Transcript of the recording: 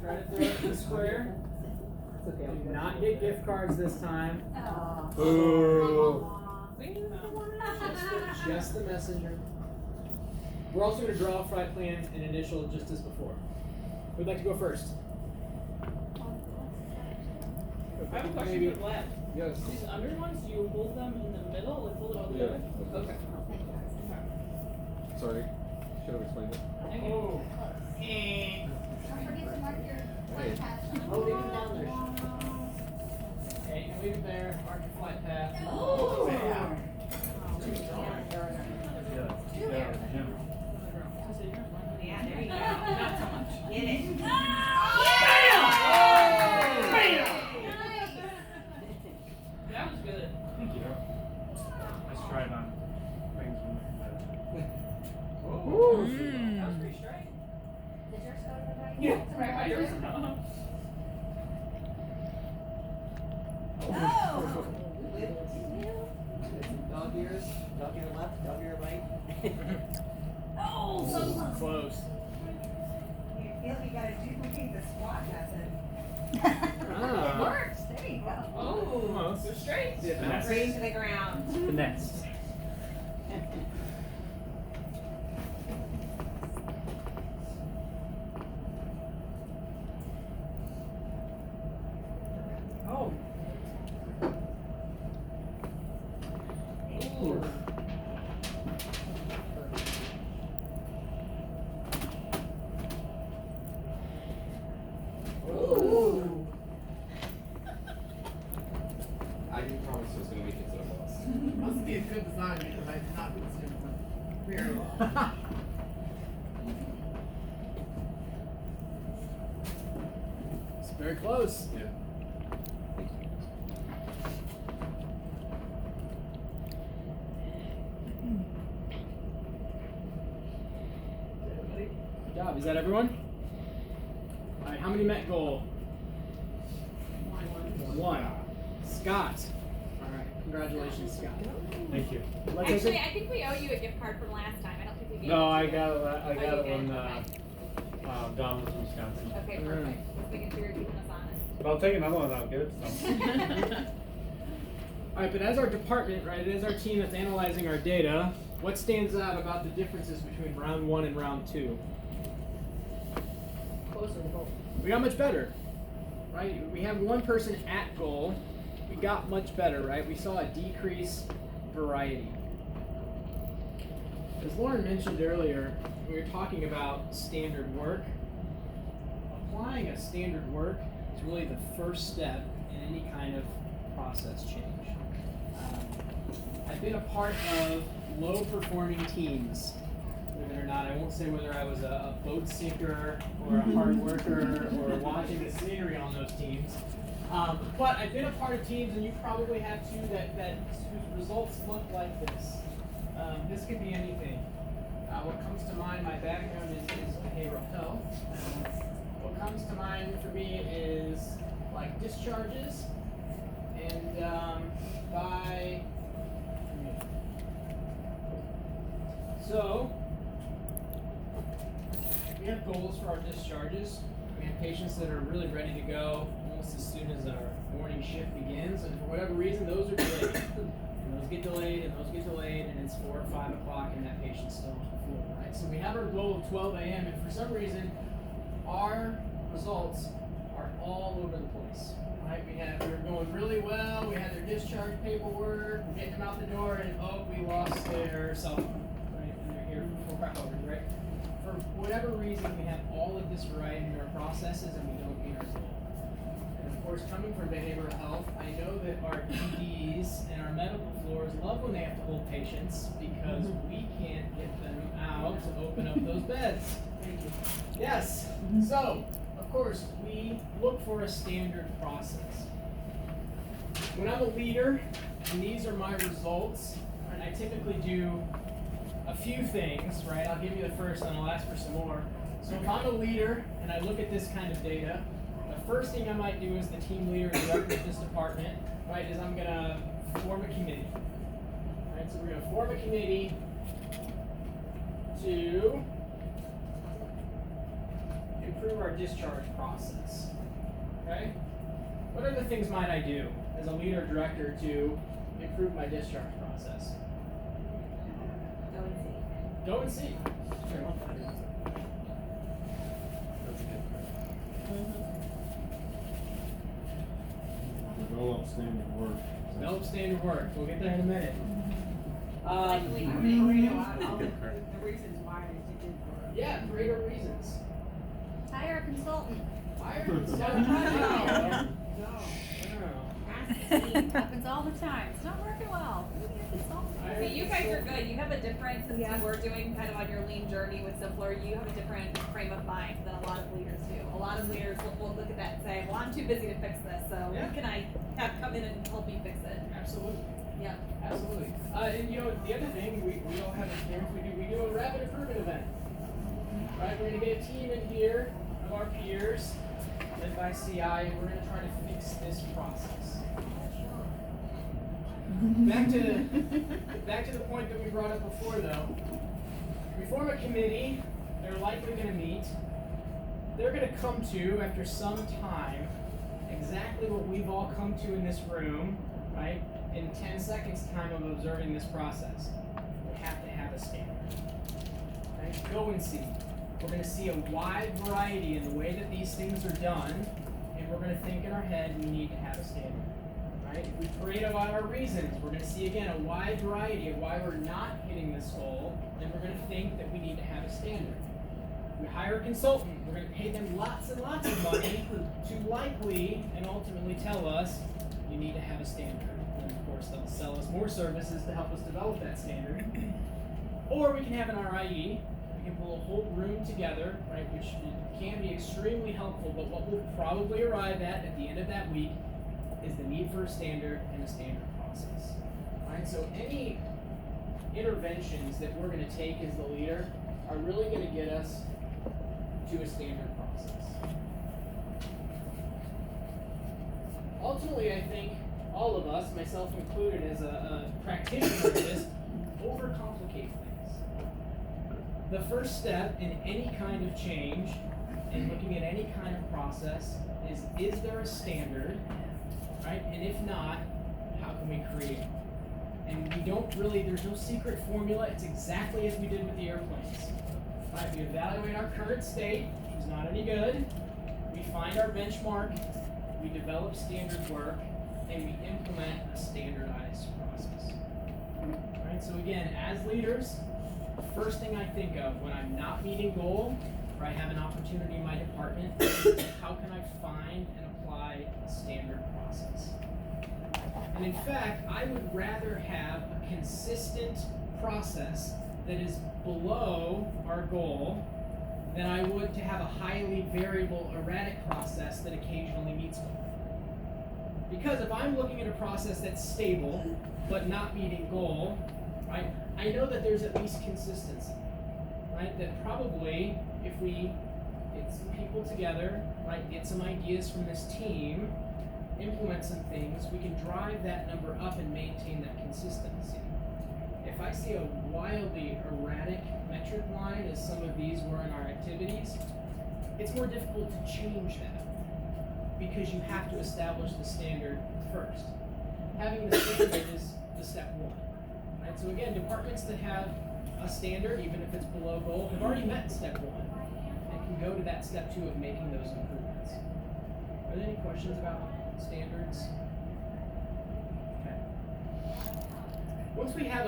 Right there, the square. Okay. Do not get gift cards this time. Ooh. Just the messenger. We're also going to draw a flight plan and initial just as before. Who'd like to go first? I have a question Maybe. for Vlad. Yes. These under ones, you hold them in the middle, like hold it all together? Okay. Sorry. Should have explained it. Thank you. Oh. Don't forget to mark your flight path. Oh, leave it down there. Okay, you can leave it there. Mark your flight path. Oh. Yeah. Yeah, there you go. Not so much. Get it. That was good. Thank you. Let's try it on things when That was pretty straight. Did yours go to the right? Yeah. To the right? Yours. Oh. Dog ears, dog ear left, dog ear right. Oh. So close. Close. You feel like you gotta duplicate the squat method. It works. There you go. Oh, so straight. Straight to the ground. Finesse. Oh. Ooh. I didn't promise it was going to make it to the boss. Must be a good design because I did not listen to them very well. It's very close. Yeah. Good job. Is that everyone? All right. How many met goal? One. Scott. All right. Congratulations, Scott. Thank you. Let's take Actually, I think we owe you a gift card from last time. I don't think we gave No, it I to got you. it. I got it you when did? Don was in Wisconsin. Okay, perfect. Just making sure you're keeping us honest. But I'll take another one. I'll give it to someone. All right, but as our department, right, as our team that's analyzing our data, what stands out about the differences between round 1 and round 2? Closer to goal. We got much better, right? We have one person at goal. We got much better, right? We saw a decrease variety. As Lauren mentioned earlier, we were talking about standard work. Applying a standard work is really the first step in any kind of process change. I've been a part of low-performing teams. Believe it or not, I won't say whether I was a boat sinker or a hard worker or watching the scenery on those teams. But I've been a part of teams, and you probably have too, that whose results look like this. This could be anything. What comes to mind, my background is behavioral health. What comes to mind for me is like discharges and by. So, we have goals for our discharges. We have patients that are really ready to go almost as soon as our morning shift begins, and for whatever reason, those are delayed. And those get delayed, and those get delayed, and it's 4 or 5 o'clock, and that patient's still on the floor, right? So we have our goal of 12 a.m., and for some reason, our results are all over the place, right? We're going really well, we had their discharge paperwork, we're getting them out the door, and oh, we lost their cell phone, right? And they're here for 4 hours, right? For whatever reason, we have all of this variety in our processes, and we don't meet our goal. And of course, coming from behavioral health, I know that our EDs and our medical floors love when they have to hold patients because we can't get them out to open up those beds. Thank you. Yes. So, of course, we look for a standard process. When I'm a leader, and these are my results, and I typically do a few things, right? I'll give you the first and I'll ask for some more. So if I'm a leader and I look at this kind of data, the first thing I might do as the team leader and director of this department, right, is I'm gonna form a committee. Right, so we're gonna form a committee to improve our discharge process. Okay? What other things might I do as a leader or director to improve my discharge process? Go and see. Develop standard work. Develop standard work. We'll get there in a minute. Likely. I mean, you know, all the reasons why they did for it. Yeah, greater reasons. Hire a consultant. Hire No. Happens all the time. It's not working well. We need a consultant. See, you guys are good. You have a different, since you were doing kind of on your lean journey with Simpler, you have a different frame of mind than a lot of leaders do. A lot of leaders will look at that and say, well, I'm too busy to fix this, so Yeah. who can I have come in and help me fix it? Absolutely. Yep. Absolutely. And you know, the other thing we all have experience, we do a rapid improvement event. Right? We're gonna get a team in here of our peers, led by CI, and we're gonna try to fix this process. Back to the point that we brought up before though. We form a committee, they're likely gonna meet. They're gonna come to, after some time, exactly what we've all come to in this room, right? In 10 seconds time of observing this process. We have to have a standard. Right? Go and see. We're gonna see a wide variety in the way that these things are done, and we're gonna think in our head we need to have a standard. Right? If we parade about our reasons, we're gonna see again a wide variety of why we're not hitting this goal, and we're gonna think that we need to have a standard. We hire a consultant, we're going to pay them lots and lots of money to likely and ultimately tell us you need to have a standard. And of course they'll sell us more services to help us develop that standard. Or we can have an RIE, we can pull a whole room together, right, which can be extremely helpful, but what we'll probably arrive at the end of that week is the need for a standard and a standard process. Right? So any interventions that we're going to take as the leader are really going to get us to a standard process. Ultimately, I think all of us, myself included as a practitioner of this, overcomplicate things. The first step in any kind of change, in looking at any kind of process, is there a standard, right? And if not, how can we create it? And we don't really, there's no secret formula, it's exactly as we did with the airplanes. Right, we evaluate our current state, which is not any good. We find our benchmark, we develop standard work, and we implement a standardized process. Right, so again, as leaders, the first thing I think of when I'm not meeting goal, or I have an opportunity in my department, is how can I find and apply a standard process? And in fact, I would rather have a consistent process that is below our goal than I would to have a highly variable, erratic process that occasionally meets goal. Because if I'm looking at a process that's stable, but not meeting goal, right, I know that there's at least consistency, right? That probably, if we get some people together, right, get some ideas from this team, implement some things, we can drive that number up and maintain that consistency. If I see a wildly erratic metric line, as some of these were in our activities, it's more difficult to change that because you have to establish the standard first. Having the standard is the step one. Right? So again, departments that have a standard, even if it's below goal, have already met step one and can go to that step two of making those improvements. Are there any questions about standards? Okay. Once we have